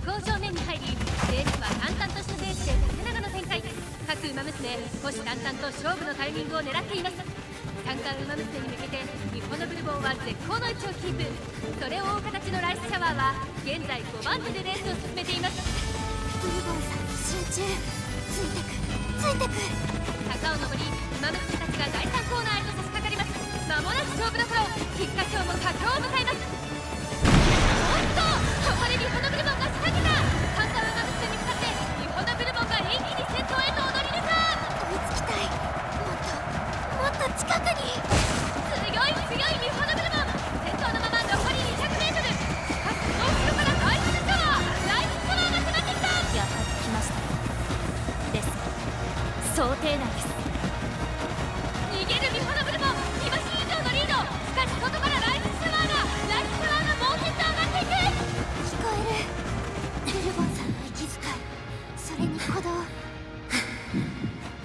攻正面に入り、レースは淡々としたペースで縦長の展開。各馬娘、虎視眈々と勝負のタイミングを狙っています。三冠馬娘に向けて日本のブルボンは絶好の位置をキープ。それを追う形のライスシャワーは現在5番手でレースを進めています。ブルボンさん集中、ついてく坂を登り、馬娘たちが第3コーナーへと差し掛かります。間もなく勝負どころ、菊花賞も佳境を迎えます。おっと、ここで日本のブルボンが仕掛けた。三冠馬娘に向かって日本のブルボンが一気に先頭へと躍り出た。追いつきたい。もっと近くに。強い日本のブルボン、先頭のまま残り 200m。 しかしその後ろからライスシャワーが迫ってきた。やはり来ました。です想定内です。逃げる日本のブルボン、2馬身以上のリード。しかし外からライスシャワーが猛烈と上がっていく。聞こえる。ブルボンさんの息遣い、それに鼓動。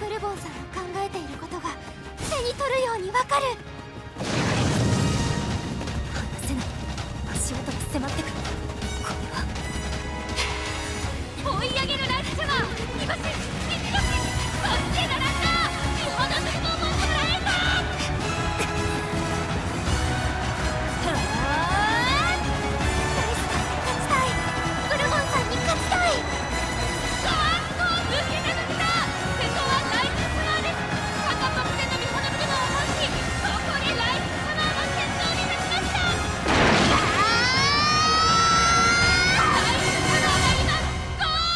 ブルボンさんの考えていることが手に取るようにわかる。離せない。足音が迫ってくる。これは追い上げるライスシャワー、2馬身、1馬身、そして並んだ。日本のブルボンも捉えた。勝ちたい。ブルボンさんに勝ちたい。抜けた。先頭はライスシャワーです。赤得点の日本のブルボンを放し、ここでライスシャワーが先頭に立ちました。ライスシャワーが今ゴール。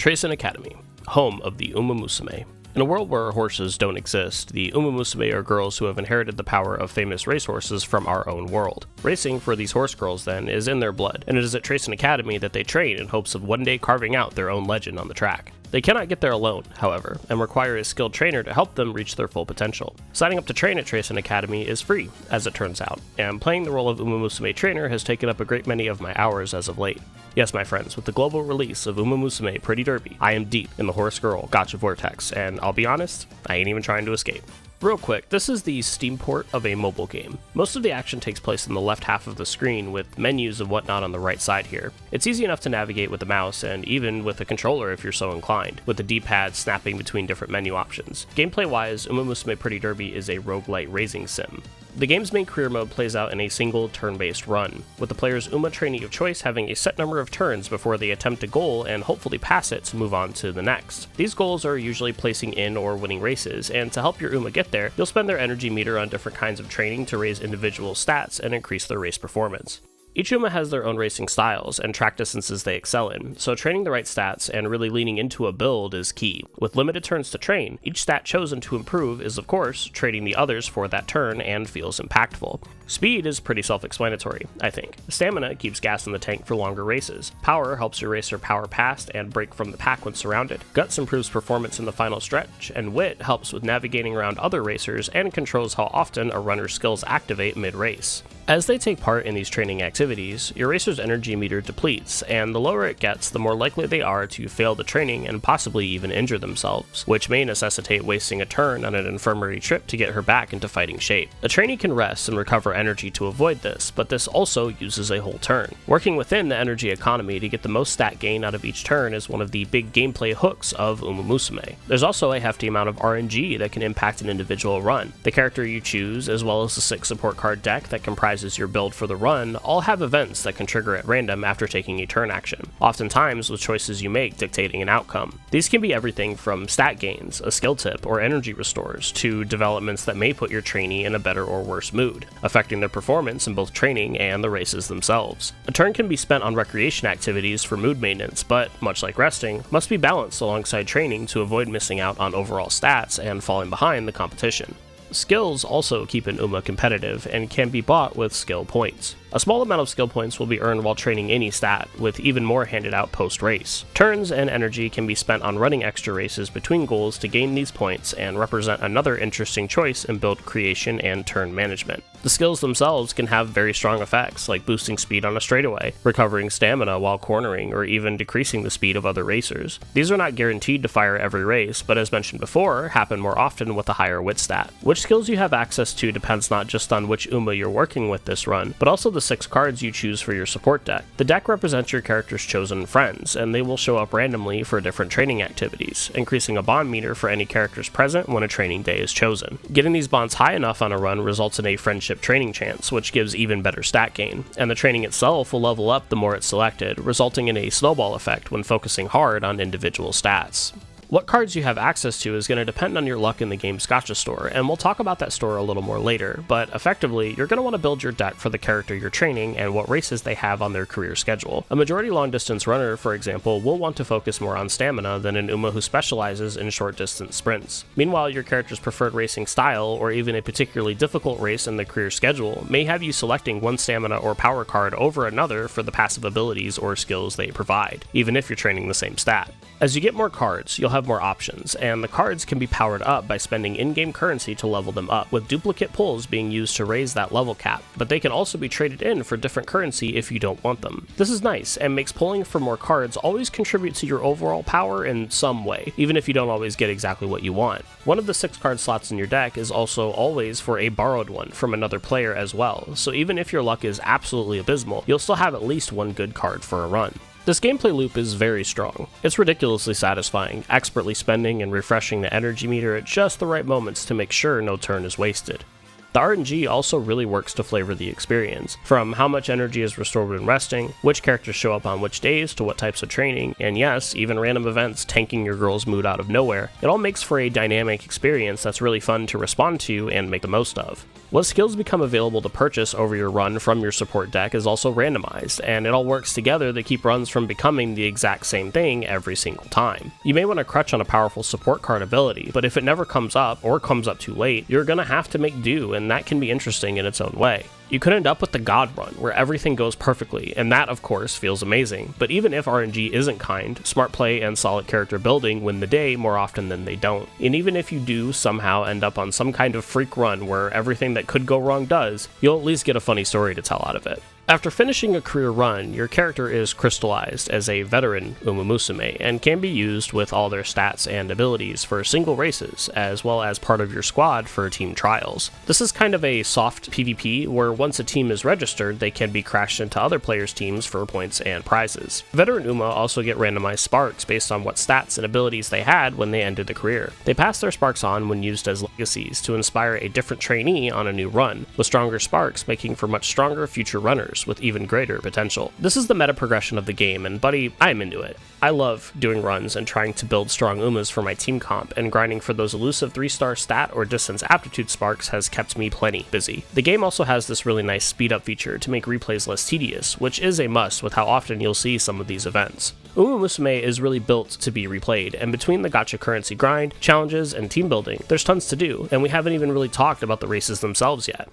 Trainee Academy, home of the Umamusume. In a world where horses don't exist, the Umamusume are girls who have inherited the power of famous racehorses from our own world. Racing for these horse girls, then, is in their blood, and it is at Trainee Academy that they train in hopes of one day carving out their own legend on the track. They cannot get there alone, however, and require a skilled trainer to help them reach their full potential. Signing up to train at Trainee Academy is free, as it turns out, and playing the role of Umamusume trainer has taken up a great many of my hours as of late. Yes, my friends, with the global release of Umamusume Pretty Derby, I am deep in the horse girl Gacha vortex, and I'll be honest, I ain't even trying to escape. Real quick, this is the Steam port of a mobile game. Most of the action takes place in the left half of the screen, with menus and whatnot on the right side here. It's easy enough to navigate with the mouse, and even with a controller if you're so inclined, with the D-pad snapping between different menu options. Gameplay-wise, Umamusume Pretty Derby is a roguelite racing sim. The game's main career mode plays out in a single turn-based run, with the player's Uma trainee of choice having a set number of turns before they attempt a goal and hopefully pass it to move on to the next. These goals are usually placing in or winning races, and to help your Uma get there, you'll spend their energy meter on different kinds of training to raise individual stats and increase their race performance. Each Uma has their own racing styles and track distances they excel in, so training the right stats and really leaning into a build is key. With limited turns to train, each stat chosen to improve is of course trading the others for that turn and feels impactful. Speed is pretty self-explanatory, I think. Stamina keeps gas in the tank for longer races. Power helps your racer power past and break from the pack when surrounded. Guts improves performance in the final stretch, and Wit helps with navigating around other racers and controls how often a runner's skills activate mid-race. As they take part in these training activities, your racer's energy meter depletes, and the lower it gets, the more likely they are to fail the training and possibly even injure themselves, which may necessitate wasting a turn on an infirmary trip to get her back into fighting shape. A trainee can rest and recover energy to avoid this, but this also uses a whole turn. Working within the energy economy to get the most stat gain out of each turn is one of the big gameplay hooks of Umamusume. There's also a hefty amount of RNG that can impact an individual run. The character you choose, as well as the 6 support card deck that comprises your build for the run, all have events that can trigger at random after taking a turn action, oftentimes with choices you make dictating an outcome. These can be everything from stat gains, a skill tip, or energy restores, to developments that may put your trainee in a better or worse mood, affecting their performance in both training and the races themselves. A turn can be spent on recreation activities for mood maintenance, but, much like resting, must be balanced alongside training to avoid missing out on overall stats and falling behind the competition. Skills also keep an Uma competitive and can be bought with skill points. A small amount of skill points will be earned while training any stat, with even more handed out post-race. Turns and energy can be spent on running extra races between goals to gain these points and represent another interesting choice in build creation and turn management. The skills themselves can have very strong effects, like boosting speed on a straightaway, recovering stamina while cornering, or even decreasing the speed of other racers. These are not guaranteed to fire every race, but as mentioned before, happen more often with a higher wit stat. Which skills you have access to depends not just on which Uma you're working with this run, but also the 6 cards you choose for your support deck. The deck represents your character's chosen friends, and they will show up randomly for different training activities, increasing a bond meter for any characters present when a training day is chosen. Getting these bonds high enough on a run results in a friendship training chance, which gives even better stat gain, and the training itself will level up the more it's selected, resulting in a snowball effect when focusing hard on individual stats. What cards you have access to is going to depend on your luck in the game's Gacha store, and we'll talk about that store a little more later, but effectively, you're going to want to build your deck for the character you're training and what races they have on their career schedule. A majority long-distance runner, for example, will want to focus more on stamina than an Uma who specializes in short-distance sprints. Meanwhile, your character's preferred racing style, or even a particularly difficult race in the career schedule, may have you selecting one stamina or power card over another for the passive abilities or skills they provide, even if you're training the same stat. As you get more cards, you'll have more options, and the cards can be powered up by spending in-game currency to level them up, with duplicate pulls being used to raise that level cap, but they can also be traded in for different currency if you don't want them. This is nice, and makes pulling for more cards always contribute to your overall power in some way, even if you don't always get exactly what you want. One of the 6 card slots in your deck is also always for a borrowed one from another player as well, so even if your luck is absolutely abysmal, you'll still have at least one good card for a run. This gameplay loop is very strong. It's ridiculously satisfying, expertly spending and refreshing the energy meter at just the right moments to make sure no turn is wasted. The RNG also really works to flavor the experience, from how much energy is restored when resting, which characters show up on which days, to what types of training, and yes, even random events tanking your girl's mood out of nowhere. It all makes for a dynamic experience that's really fun to respond to and make the most of. What skills become available to purchase over your run from your support deck is also randomized, and it all works together to keep runs from becoming the exact same thing every single time. You may want to crutch on a powerful support card ability, but if it never comes up, or comes up too late, you're gonna have to make do, and that can be interesting in its own way. You could end up with the God Run, where everything goes perfectly, and that of course feels amazing, but even if RNG isn't kind, smart play and solid character building win the day more often than they don't. And even if you do somehow end up on some kind of freak run where everything that could go wrong does, you'll at least get a funny story to tell out of it. After finishing a career run, your character is crystallized as a veteran Umamusume and can be used with all their stats and abilities for single races, as well as part of your squad for team trials. This is kind of a soft PvP where once a team is registered, they can be crashed into other players' teams for points and prizes. Veteran Uma also get randomized sparks based on what stats and abilities they had when they ended the career. They pass their sparks on when used as legacies to inspire a different trainee on a new run, with stronger sparks making for much stronger future runners with even greater potential. This is the meta progression of the game, and buddy, I'm into it. I love doing runs and trying to build strong Umas for my team comp, and grinding for those elusive 3-star stat or distance aptitude sparks has kept me plenty busy. The game also has this really nice speed up feature to make replays less tedious, which is a must with how often you'll see some of these events. Umamusume is really built to be replayed, and between the gacha currency grind, challenges, and team building, there's tons to do, and we haven't even really talked about the races themselves yet.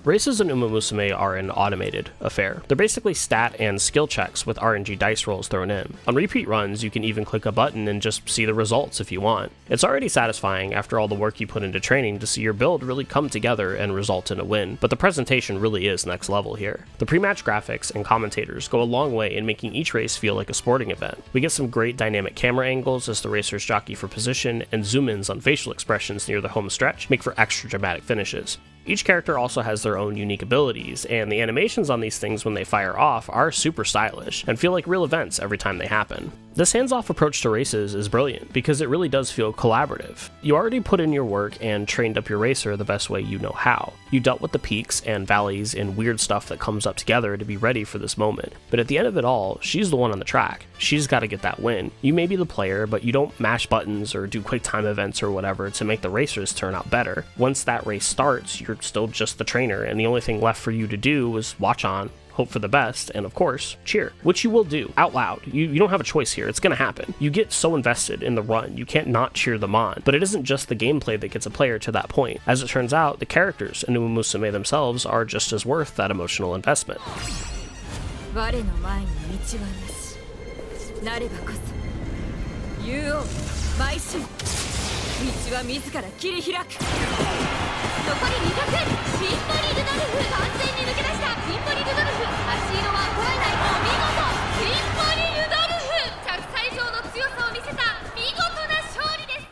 Races in Umamusume are an automated affair. They're basically stat and skill checks with RNG dice rolls thrown in. On repeat runs, you can even click a button and just see the results if you want. It's already satisfying after all the work you put into training to see your build really come together and result in a win, but the presentation really is next level here. The pre-match graphics and commentators go a long way in making each race feel like a sporting event. We get some great dynamic camera angles as the racers jockey for position, and zoom-ins on facial expressions near the home stretch make for extra dramatic finishes. Each character also has their own unique abilities, and the animations on these things when they fire off are super stylish, and feel like real events every time they happen. This hands-off approach to races is brilliant, because it really does feel collaborative. You already put in your work and trained up your racer the best way you know how. You dealt with the peaks and valleys and weird stuff that comes up together to be ready for this moment, but at the end of it all, she's the one on the track. She's got to get that win. You may be the player, but you don't mash buttons or do quick time events or whatever to make the racers turn out better. Once that race starts, you're still just the trainer, and the only thing left for you to do is watch on, hope for the best, and of course, cheer, which you will do out loud. You don't have a choice here. It's going to happen. You get so invested in the run, you can't not cheer them on. But it isn't just the gameplay that gets a player to that point. As it turns out, the characters in Umamusume themselves are just as worth that emotional investment. 我の前に道はなし。なればこそ竜王邁進。道は自ら切り開く。残り2曲。ピンポリ・ルドルフ完全に抜け出した。ピンポリ・ルドルフ。足色は衰えない。お見事。ピンポリ・ルドルフ。着彩上の強さを見せた見事な勝利です。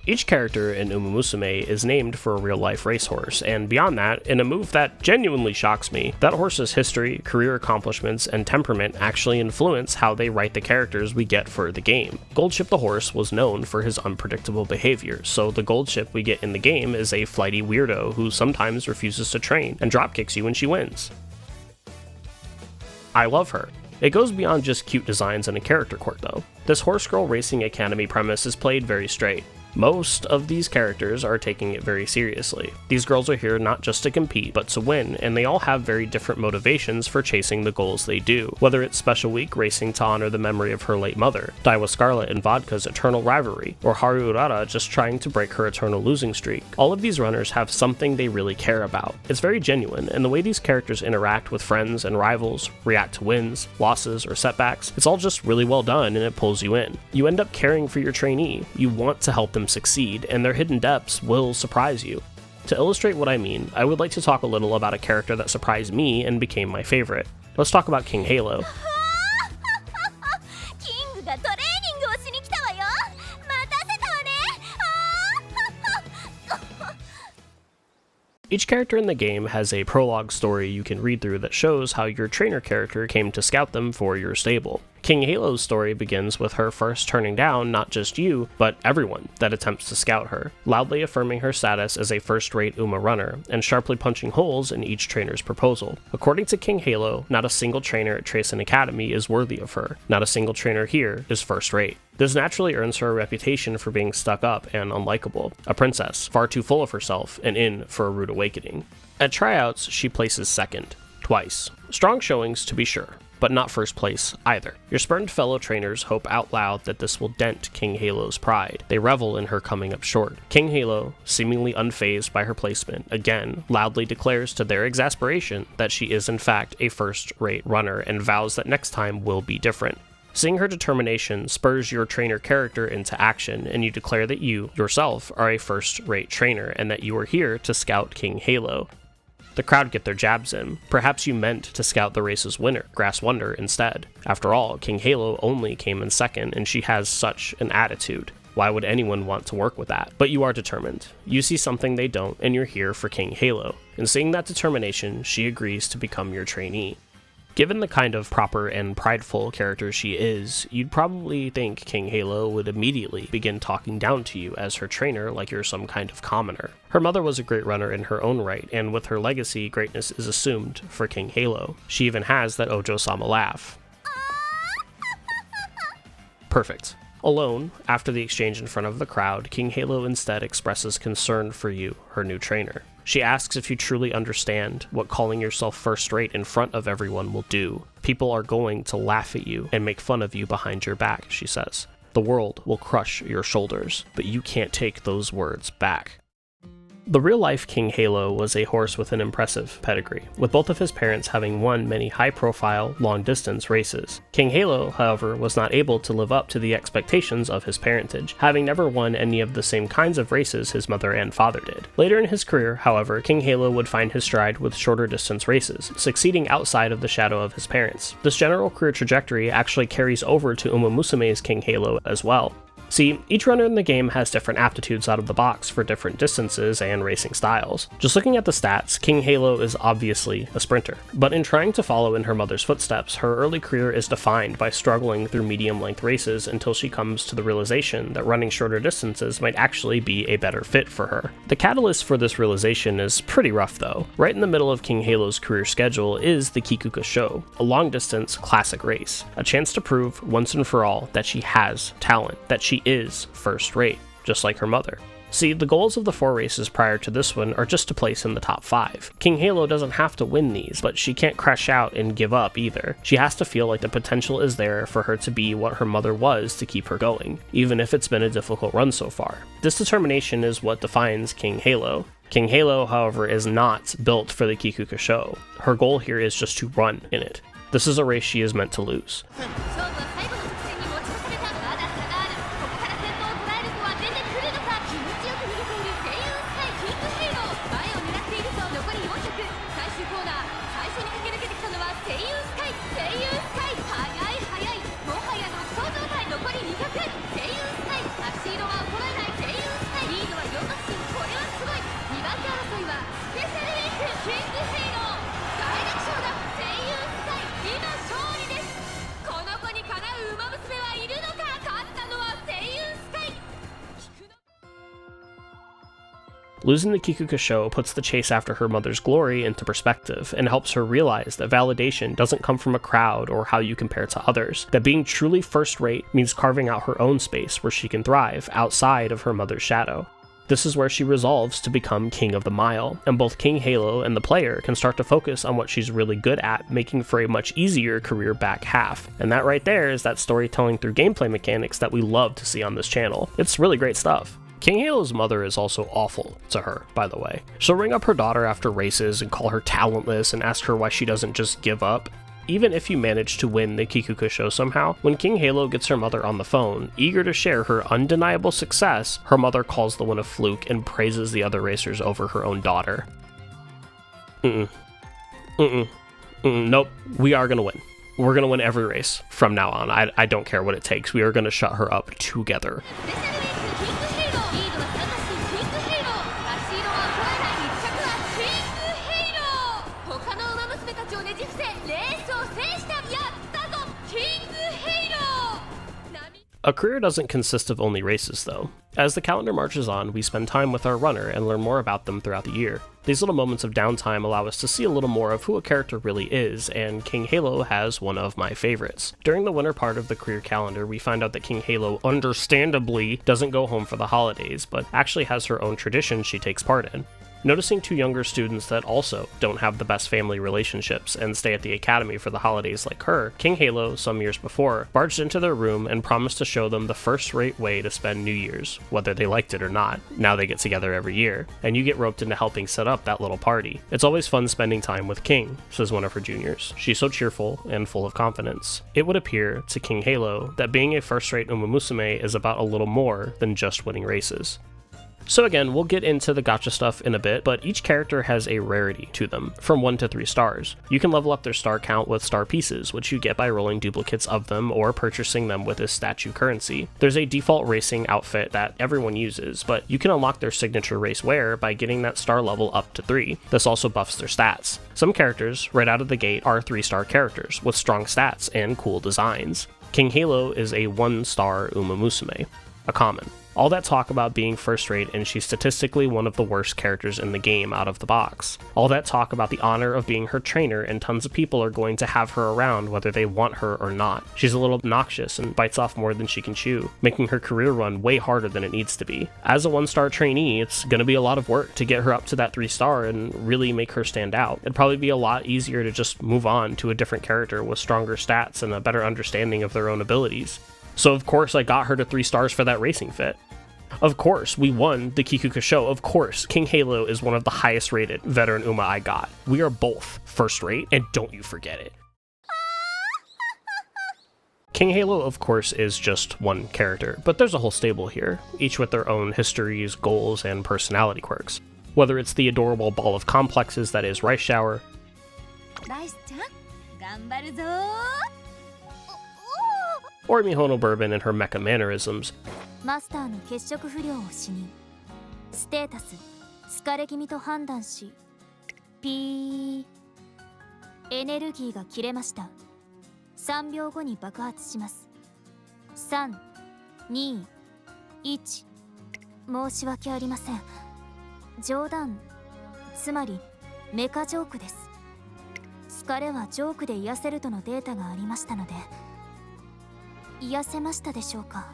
Each character in Umamusume is named for a real-life racehorse, and beyond that, in a move that genuinely shocks me, that horse's history, career accomplishments, and temperament actually influence how they write the characters we get for the game. Goldship the horse was known for his unpredictable behavior, so the Goldship we get in the game is a flighty weirdo who sometimes refuses to train and dropkicks you when she wins. I love her. It goes beyond just cute designs and a character quirk though. This Horse Girl Racing Academy premise is played very straight. Most of these characters are taking it very seriously. These girls are here not just to compete, but to win, and they all have very different motivations for chasing the goals they do. Whether it's Special Week racing to honor the memory of her late mother, Daiwa Scarlet and Vodka's eternal rivalry, or Haru Urara just trying to break her eternal losing streak. All of these runners have something they really care about. It's very genuine, and the way these characters interact with friends and rivals, react to wins, losses, or setbacks, it's all just really well done and it pulls you in. You end up caring for your trainee, you want to help them succeed, and their hidden depths will surprise you. To illustrate what I mean, I would like to talk a little about a character that surprised me and became my favorite. Let's talk about King Halo. キングがトレーニングをしに来たわよ。待たせたわね。Each character in the game has a prologue story you can read through that shows how your trainer character came to scout them for your stable. King Halo's story begins with her first turning down not just you, but everyone that attempts to scout her, loudly affirming her status as a first-rate Uma runner, and sharply punching holes in each trainer's proposal. According to King Halo, not a single trainer at Trace Academy is worthy of her. Not a single trainer here is first-rate. This naturally earns her a reputation for being stuck up and unlikable, a princess, far too full of herself, and in for a rude awakening. At tryouts, she places second, twice. Strong showings to be sure, but not first place either. Your spurned fellow trainers hope out loud that this will dent King Halo's pride. They revel in her coming up short. King Halo, seemingly unfazed by her placement, again loudly declares to their exasperation that she is in fact a first-rate runner and vows that next time will be different. Seeing her determination spurs your trainer character into action, and you declare that you, yourself, are a first-rate trainer and that you are here to scout King Halo. The crowd get their jabs in. Perhaps you meant to scout the race's winner, Grass Wonder, instead. After all, King Halo only came in second, and she has such an attitude. Why would anyone want to work with that? But you are determined. You see something they don't, and you're here for King Halo. And seeing that determination, she agrees to become your trainee. Given the kind of proper and prideful character she is, you'd probably think King Halo would immediately begin talking down to you as her trainer like you're some kind of commoner. Her mother was a great runner in her own right, and with her legacy, greatness is assumed for King Halo. She even has that Ojo-sama laugh. Perfect. Alone, after the exchange in front of the crowd, King Halo instead expresses concern for you, her new trainer. She asks if you truly understand what calling yourself first-rate in front of everyone will do. People are going to laugh at you and make fun of you behind your back, she says. The world will crush your shoulders, but you can't take those words back. The real-life King Halo was a horse with an impressive pedigree, with both of his parents having won many high-profile, long-distance races. King Halo, however, was not able to live up to the expectations of his parentage, having never won any of the same kinds of races his mother and father did. Later in his career, however, King Halo would find his stride with shorter-distance races, succeeding outside of the shadow of his parents. This general career trajectory actually carries over to Umamusume's King Halo as well. See, each runner in the game has different aptitudes out of the box for different distances and racing styles. Just looking at the stats, King Halo is obviously a sprinter, but in trying to follow in her mother's footsteps, her early career is defined by struggling through medium-length races until she comes to the realization that running shorter distances might actually be a better fit for her. The catalyst for this realization is pretty rough though. Right in the middle of King Halo's career schedule is the Kikuka Show, a long-distance classic race, a chance to prove once and for all that she has talent, that she is first-rate, just like her mother. See, the goals of the 4 races prior to this one are just to place in the top 5. King Halo doesn't have to win these, but she can't crash out and give up either. She has to feel like the potential is there for her to be what her mother was to keep her going, even if it's been a difficult run so far. This determination is what defines King Halo. King Halo, however, is not built for the Kikukusho. Her goal here is just to run in it. This is a race she is meant to lose. 'Losing the Kikukusho puts the chase after her mother's glory into perspective and helps her realize that validation doesn't come from a crowd or how you compare to others, that being truly first-rate means carving out her own space where she can thrive outside of her mother's shadow. This is where she resolves to become King of the Mile, and both King Halo and the player can start to focus on what she's really good at, making for a much easier career back half. And that right there is that storytelling through gameplay mechanics that we love to see on this channel. It's really great stuff. King Halo's mother is also awful to her, by the way. She'll ring up her daughter after races and call her talentless and ask her why she doesn't just give up. Even if you manage to win the Kikukusho somehow, when King Halo gets her mother on the phone, eager to share her undeniable success, her mother calls the win a fluke and praises the other racers over her own daughter. Nope, we are gonna win. We're gonna win every race from now on. I don't care what it takes. We are gonna shut her up together. A career doesn't consist of only races, though. As the calendar marches on, we spend time with our runner and learn more about them throughout the year. These little moments of downtime allow us to see a little more of who a character really is, and King Halo has one of my favorites. During the winter part of the career calendar, we find out that King Halo, understandably, doesn't go home for the holidays, but actually has her own tradition she takes part in. Noticing 2 younger students that also don't have the best family relationships and stay at the academy for the holidays like her, King Halo, some years before, barged into their room and promised to show them the first-rate way to spend New Year's, whether they liked it or not. Now they get together every year, and you get roped into helping set up that little party. It's always fun spending time with King, says one of her juniors. She's so cheerful and full of confidence. It would appear to King Halo that being a first-rate Umamusume is about a little more than just winning races. So again, we'll get into the gacha stuff in a bit, but each character has a rarity to them, from 1 to 3 stars. You can level up their star count with star pieces, which you get by rolling duplicates of them or purchasing them with a statue currency. There's a default racing outfit that everyone uses, but you can unlock their signature race wear by getting that star level up to 3. This also buffs their stats. Some characters, right out of the gate, are 3-star characters, with strong stats and cool designs. King Halo is a 1-star Umamusume, a common. All that talk about being first-rate and she's statistically one of the worst characters in the game out of the box. All that talk about the honor of being her trainer and tons of people are going to have her around whether they want her or not. She's a little obnoxious and bites off more than she can chew, making her career run way harder than it needs to be. As a 1-star trainee, it's gonna be a lot of work to get her up to that 3-star and really make her stand out. It'd probably be a lot easier to just move on to a different character with stronger stats and a better understanding of their own abilities. So of course I got her to 3 stars for that racing fit. Of course, we won the Kikukusho. Of course, King Halo is one of the highest rated veteran Uma I got. We are both first rate, and don't you forget it. King Halo, of course, is just one character, but there's a whole stable here, each with their own histories, goals, and personality quirks. Whether it's the adorable ball of complexes that is Rice Shower, or Mihono Bourbon and her mecha mannerisms, マスターの血色不良を死にステータス疲れ気味と判断しピーエネルギーが切れました3秒後に爆発します3、2、1申し訳ありません冗談つまりメカジョークです疲れはジョークで癒せるとのデータがありましたので癒せましたでしょうか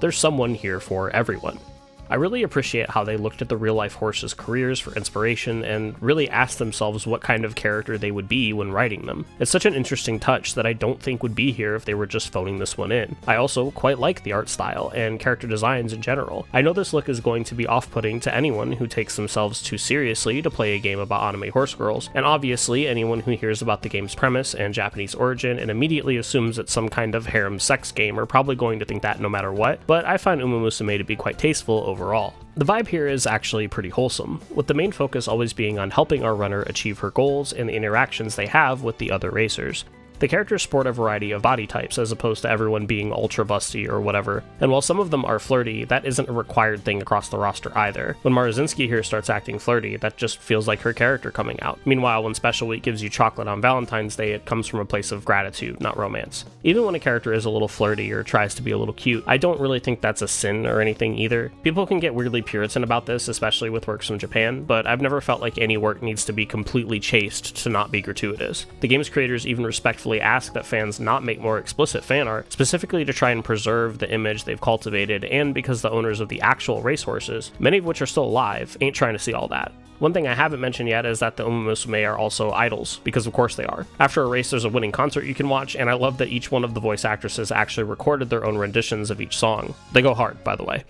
There's someone here for everyone. I really appreciate how they looked at the real-life horses' careers for inspiration and really asked themselves what kind of character they would be when writing them. It's such an interesting touch that I don't think would be here if they were just phoning this one in. I also quite like the art style and character designs in general. I know this look is going to be off-putting to anyone who takes themselves too seriously to play a game about anime horse girls, and obviously anyone who hears about the game's premise and Japanese origin and immediately assumes it's some kind of harem sex game are probably going to think that no matter what, but I find Umamusume to be quite tasteful overall. The vibe here is actually pretty wholesome, with the main focus always being on helping our runner achieve her goals and the interactions they have with the other racers. The characters sport a variety of body types as opposed to everyone being ultra busty or whatever, and while some of them are flirty, that isn't a required thing across the roster either. When Maruzinski here starts acting flirty, that just feels like her character coming out. Meanwhile, when Special Week gives you chocolate on Valentine's Day, it comes from a place of gratitude, not romance. Even when a character is a little flirty or tries to be a little cute, I don't really think that's a sin or anything either. People can get weirdly Puritan about this, especially with works from Japan, but I've never felt like any work needs to be completely chaste to not be gratuitous. The game's creators even respectfully ask that fans not make more explicit fan art, specifically to try and preserve the image they've cultivated, and because the owners of the actual racehorses, many of which are still alive, ain't trying to see all that. One thing I haven't mentioned yet is that the Umamusume are also idols, because of course they are. After a race there's a winning concert you can watch, and I love that each one of the voice actresses actually recorded their own renditions of each song. They go hard, by the way.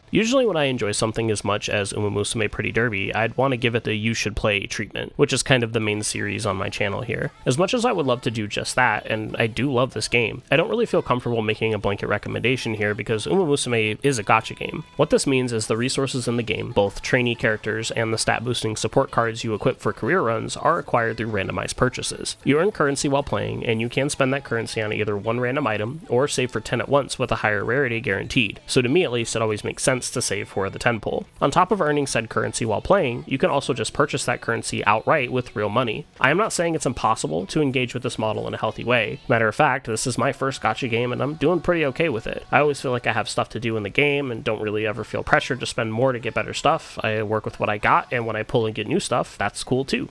Usually when I enjoy something as much as Umamusume Pretty Derby, I'd want to give it the you should play treatment, which is kind of the main series on my channel here. As much as I would love to do just that, and I do love this game, I don't really feel comfortable making a blanket recommendation here because Umamusume is a gacha game. What this means is the resources in the game, both trainee characters and the stat boosting support cards you equip for career runs, are acquired through randomized purchases. You earn currency while playing, and you can spend that currency on either one random item or save for 10 at once with a higher rarity guaranteed, so to me at least it always makes sense to save for the 10 pull. On top of earning said currency while playing, you can also just purchase that currency outright with real money. I am not saying it's impossible to engage with this model in a healthy way. Matter of fact, this is my first gacha game and I'm doing pretty okay with it. I always feel like I have stuff to do in the game and don't really ever feel pressured to spend more to get better stuff. I work with what I got, and when I pull and get new stuff, that's cool too.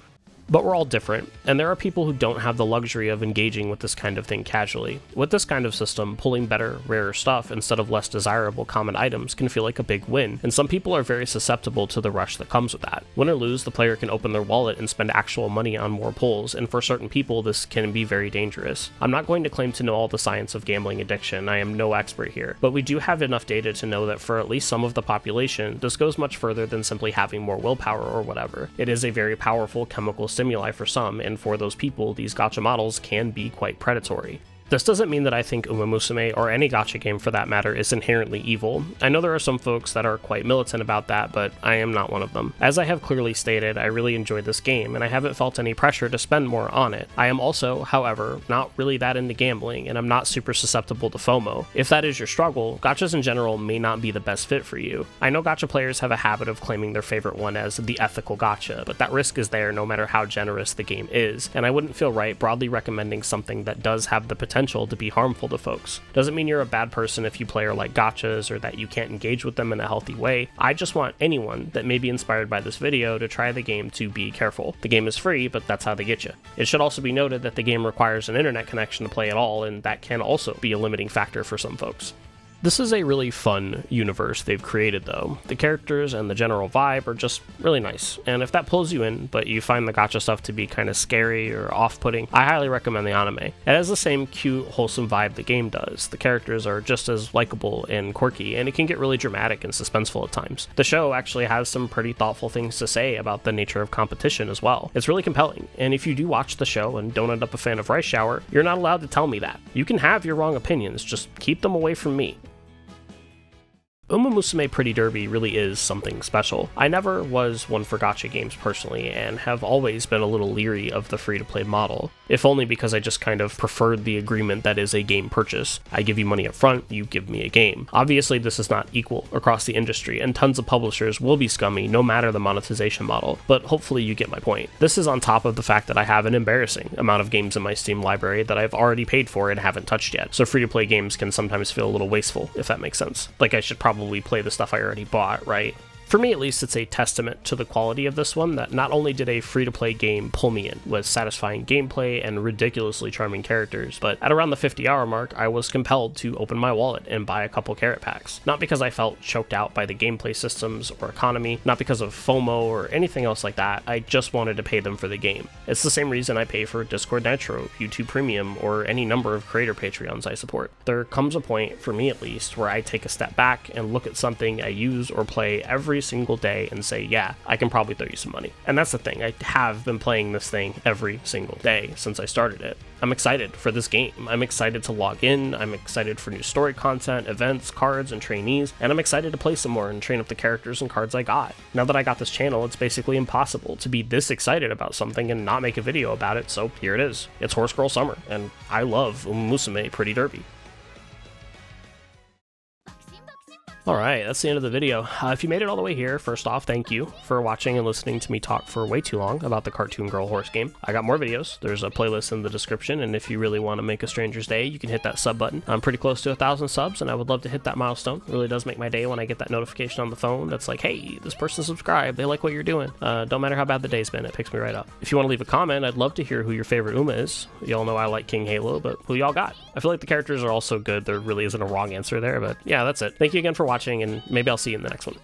But we're all different, and there are people who don't have the luxury of engaging with this kind of thing casually. With this kind of system, pulling better, rarer stuff instead of less desirable common items can feel like a big win, and some people are very susceptible to the rush that comes with that. Win or lose, the player can open their wallet and spend actual money on more pulls, and for certain people this can be very dangerous. I'm not going to claim to know all the science of gambling addiction, I am no expert here, but we do have enough data to know that for at least some of the population, this goes much further than simply having more willpower or whatever. It is a very powerful chemical stimuli for some, and for those people, these gacha models can be quite predatory. This doesn't mean that I think Umamusume, or any gacha game for that matter, is inherently evil. I know there are some folks that are quite militant about that, but I am not one of them. As I have clearly stated, I really enjoyed this game, and I haven't felt any pressure to spend more on it. I am also, however, not really that into gambling, and I'm not super susceptible to FOMO. If that is your struggle, gachas in general may not be the best fit for you. I know gacha players have a habit of claiming their favorite one as the ethical gacha, but that risk is there no matter how generous the game is, and I wouldn't feel right broadly recommending something that does have the potential to be harmful to folks. Doesn't mean you're a bad person if you play or like gachas or that you can't engage with them in a healthy way. I just want anyone that may be inspired by this video to try the game to be careful. The game is free, but that's how they get you. It should also be noted that the game requires an internet connection to play at all, and that can also be a limiting factor for some folks. This is a really fun universe they've created though. The characters and the general vibe are just really nice, and if that pulls you in, but you find the gacha stuff to be kind of scary or off-putting, I highly recommend the anime. It has the same cute, wholesome vibe the game does. The characters are just as likable and quirky, and it can get really dramatic and suspenseful at times. The show actually has some pretty thoughtful things to say about the nature of competition as well. It's really compelling, and if you do watch the show and don't end up a fan of Rice Shower, you're not allowed to tell me that. You can have your wrong opinions, just keep them away from me. Uma Musume Pretty Derby really is something special. I never was one for gacha games personally, and have always been a little leery of the free-to-play model, if only because I just kind of preferred the agreement that is a game purchase. I give you money up front, you give me a game. Obviously this is not equal across the industry, and tons of publishers will be scummy no matter the monetization model, but hopefully you get my point. This is on top of the fact that I have an embarrassing amount of games in my Steam library that I've already paid for and haven't touched yet, so free-to-play games can sometimes feel a little wasteful, if that makes sense. Like I should probably play the stuff I already bought, right? For me at least, it's a testament to the quality of this one that not only did a free-to-play game pull me in with satisfying gameplay and ridiculously charming characters, but at around the 50-hour mark, I was compelled to open my wallet and buy a couple carrot packs. Not because I felt choked out by the gameplay systems or economy, not because of FOMO or anything else like that, I just wanted to pay them for the game. It's the same reason I pay for Discord Nitro, YouTube Premium, or any number of creator Patreons I support. There comes a point, for me at least, where I take a step back and look at something I use or play every single day and say, yeah, I can probably throw you some money. And that's the thing, I have been playing this thing every single day since I started it. I'm excited for this game. I'm excited to log in, I'm excited for new story content, events, cards, and trainees, and I'm excited to play some more and train up the characters and cards I got. Now that I got this channel, it's basically impossible to be this excited about something and not make a video about it, so here it is. It's Horse Girl Summer, and I love Umamusume Pretty Derby. Alright, that's the end of the video. If you made it all the way here, first off, thank you for watching and listening to me talk for way too long about the Cartoon Girl horse game. I got more videos. There's a playlist in the description, and if you really want to make a stranger's day, you can hit that sub button. I'm pretty close to 1,000 subs, and I would love to hit that milestone. It really does make my day when I get that notification on the phone that's like, hey, this person subscribed, they like what you're doing. Don't matter how bad the day's been, it picks me right up. If you want to leave a comment, I'd love to hear who your favorite Uma is. Y'all know I like King Halo, but who y'all got? I feel like the characters are all so good, there really isn't a wrong answer there, but yeah, that's it. Thank you again for watching, and maybe I'll see you in the next one.